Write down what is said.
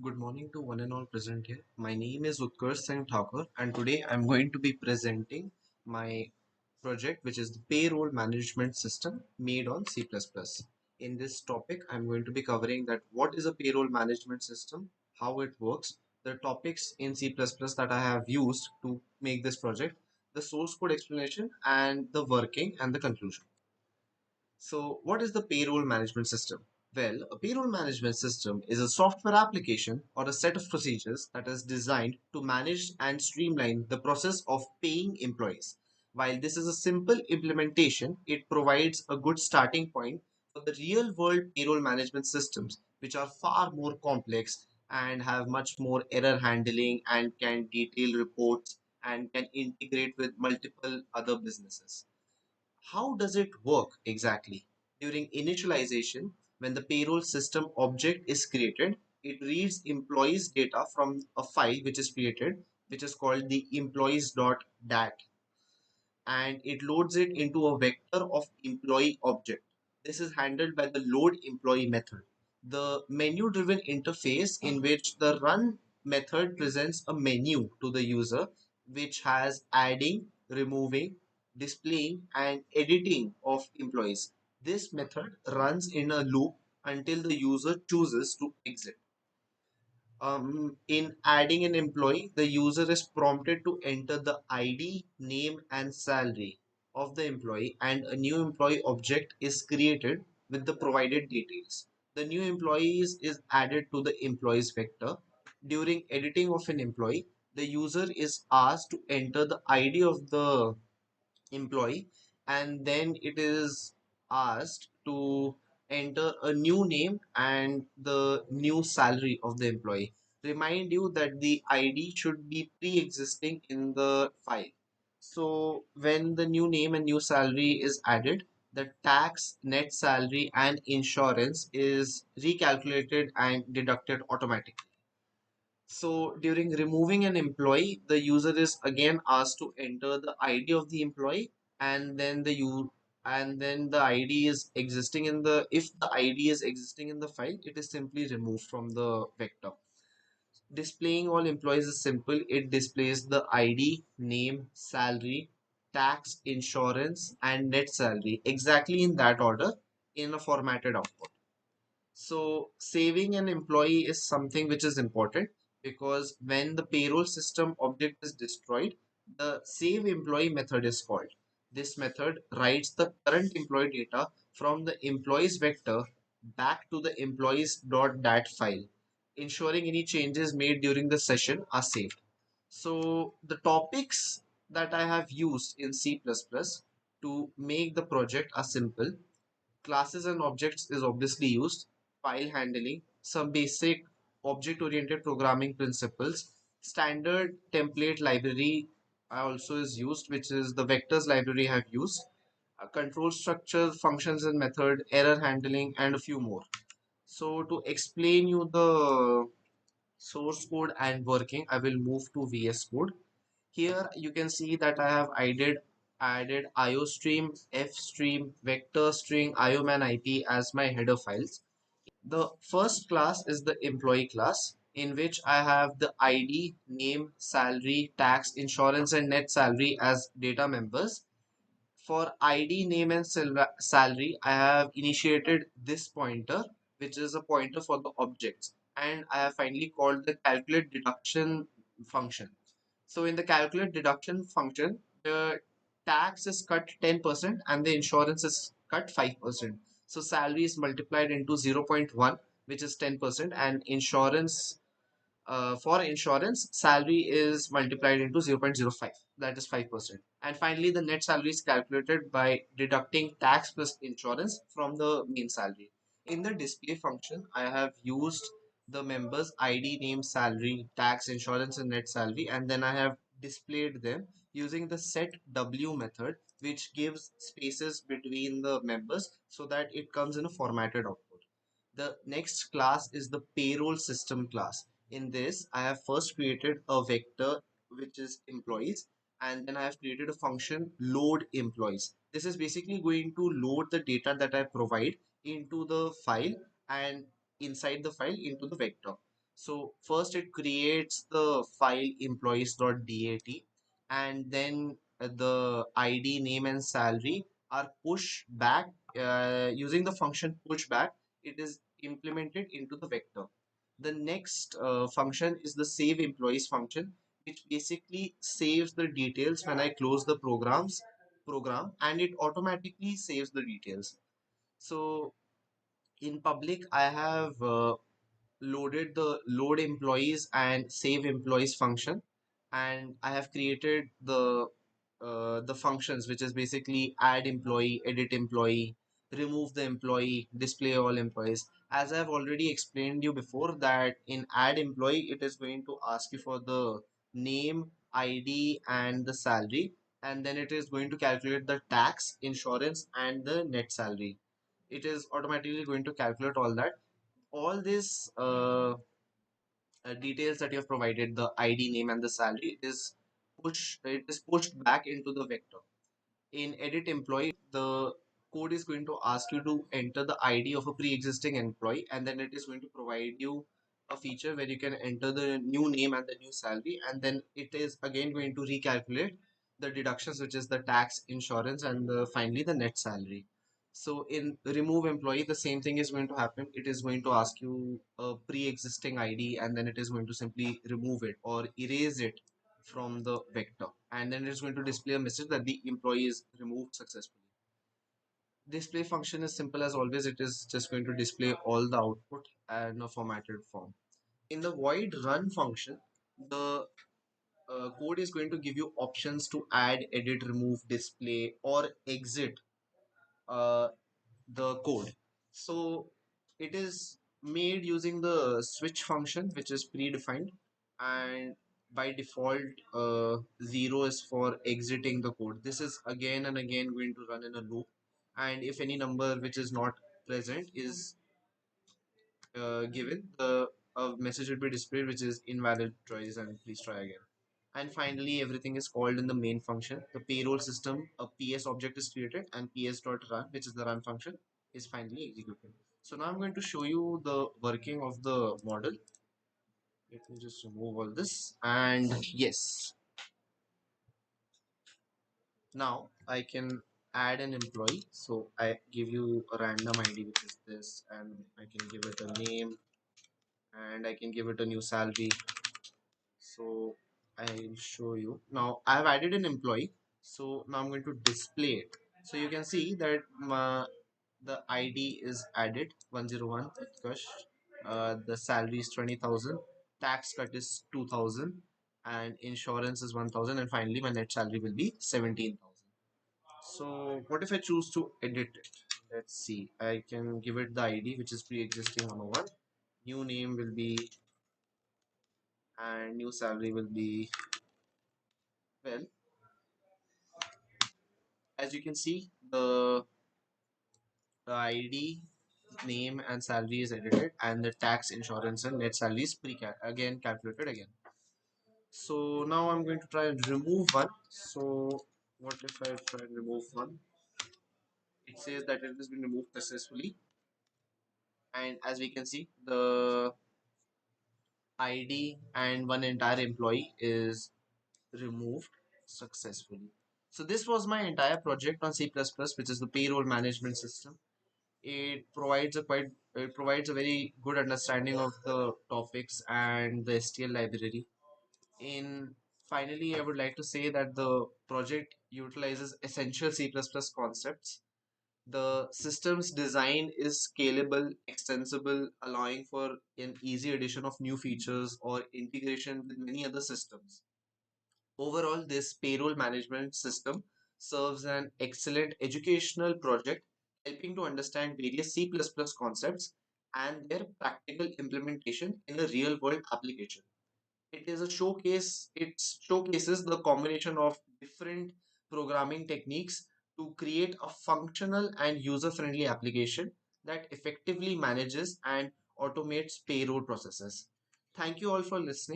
Good morning to one and all present here. My name is Utkarsh Singh Thakur, and today I'm going to be presenting my project, which is the Payroll Management System made on C++. In this topic, I'm going to be covering that what is a payroll management system, how it works, the topics in C++ that I have used to make this project, the source code explanation, and the working and the conclusion. So, what is the payroll management system? Well, a payroll management system is a software application or a set of procedures that is designed to manage and streamline the process of paying employees. While this is a simple implementation, it provides a good starting point for the real world payroll management systems, which are far more complex and have much more error handling and can detail reports and can integrate with multiple other businesses. How does it work exactly? During initialization, when the payroll system object is created, it reads employees data from a file which is created, which is called the employees.dat, and it loads it into a vector of employee object. This is handled by the load employee method. The menu driven interface in which the run method presents a menu to the user which has adding, removing, displaying, and editing of employees. This method runs in a loop until the user chooses to exit. In adding an employee, the user is prompted to enter the ID, name, and salary of the employee, and a new employee object is created with the provided details. The new employees is added to the employees vector. During editing of an employee, the user is asked to enter the ID of the employee, and then it is asked to enter a new name and the new salary of the employee. Remind you that the ID should be pre-existing in the file. So when the new name and new salary is added, the tax, net salary, and insurance is recalculated and deducted automatically. So during removing an employee, the user is again asked to enter the ID of the employee, and then the ID is existing in the if the ID is existing in the file, it is simply removed from the vector. Displaying all employees is simple. It displays the ID, name, salary, tax, insurance, and net salary exactly in that order in a formatted output. So saving an employee is something which is important because when the payroll system object is destroyed, the save employee method is called. This method writes the current employee data from the employees vector back to the employees.dat file, ensuring any changes made during the session are saved. So the topics that I have used in C++ to make the project are simple. Classes and objects is obviously used, file handling, some basic object-oriented programming principles, standard template library also is used, which is the vectors library I have used, control structure, functions and method, error handling, and a few more. So to explain you the source code and working, I will move to VS Code. Here you can see that I have added IOStream, FStream, vector string, IOMan IP as my header files. The first class is the employee class in which I have the ID, name, salary, tax, insurance, and net salary as data members. For ID, name, and salary, I have initiated this pointer, which is a pointer for the objects, and I have finally called the calculate deduction function. So in the calculate deduction function, the tax is cut 10% and the insurance is cut 5%. So salary is multiplied into 0.1, which is 10%, and insurance for insurance, salary is multiplied into 0.05, that is 5%. And finally, the net salary is calculated by deducting tax plus insurance from the main salary. In the display function, I have used the members ID, name, salary, tax, insurance, and net salary, and then I have displayed them using the set W method, which gives spaces between the members so that it comes in a formatted output. The next class is the payroll system class. In this, I have first created a vector which is employees, and then I have created a function load employees. This is basically going to load the data that I provide into the file and inside the file into the vector. So first it creates the file employees.dat, and then the ID, name, and salary are pushed back using the function pushback. It is implemented into the vector. The next function is the save employees function, which basically saves the details when I close the program, and it automatically saves the details. So in public, I have loaded the load employees and save employees function, and I have created the functions, which is basically add employee, edit employee, remove the employee, display all employees. As I've already explained you before, that in add employee it is going to ask you for the name, ID, and the salary, and then it is going to calculate the tax, insurance, and the net salary. It is automatically going to calculate all that. All these details that you have provided, the ID, name, and the salary, it is pushed back into the vector. In edit employee, the code is going to ask you to enter the ID of a pre-existing employee, and then it is going to provide you a feature where you can enter the new name and the new salary, and then it is again going to recalculate the deductions, which is the tax, insurance, and finally the net salary. So in remove employee, the same thing is going to happen. It is going to ask you a pre-existing ID, and then it is going to simply remove it or erase it from the vector, and then it's going to display a message that the employee is removed successfully. Display function is simple as always. It is just going to display all the output in a formatted form. In the void run function, the code is going to give you options to add, edit, remove, display, or exit uh, the code. So it is made using the switch function, which is predefined, and by default, 0 is for exiting the code. This is again and again going to run in a loop, and if any number which is not present is given, the a message will be displayed which is invalid choice and please try again. And finally, everything is called in the main function. The payroll system, a PS object is created, and ps.run, which is the run function, is finally executed. So now I'm going to show you the working of the model. Let me just remove all this. And yes, now I can add an employee. So I give you a random ID, which is this, and I can give it a name, and I can give it a new salary. So I'll show you. Now I have added an employee. So now I'm going to display it. So you can see that the ID is added 101 Utkarsh. The salary is 20,000. Tax cut is 2,000. And insurance is 1,000. And finally, my net salary will be 17,000. So what if I choose to edit it? Let's see. I can give it the ID, which is pre-existing 101. New name will be, and new salary will be, well, as you can see, the ID, name, and salary is edited, and the tax, insurance, and net salary is again calculated again. So now I'm going to try and remove one. So what if I try and remove one? It says that it has been removed successfully, and as we can see, the ID and one entire employee is removed successfully. So this was my entire project on C++, which is the payroll management system. It provides a very good understanding of the topics and the STL library. In finally, I would like to say that the project utilizes essential C++ concepts. The system's design is scalable, extensible, allowing for an easy addition of new features or integration with many other systems. Overall, this payroll management system serves an excellent educational project, helping to understand various C++ concepts and their practical implementation in a real world application. It showcases the combination of different programming techniques to create a functional and user friendly application that effectively manages and automates payroll processes. Thank you all for listening.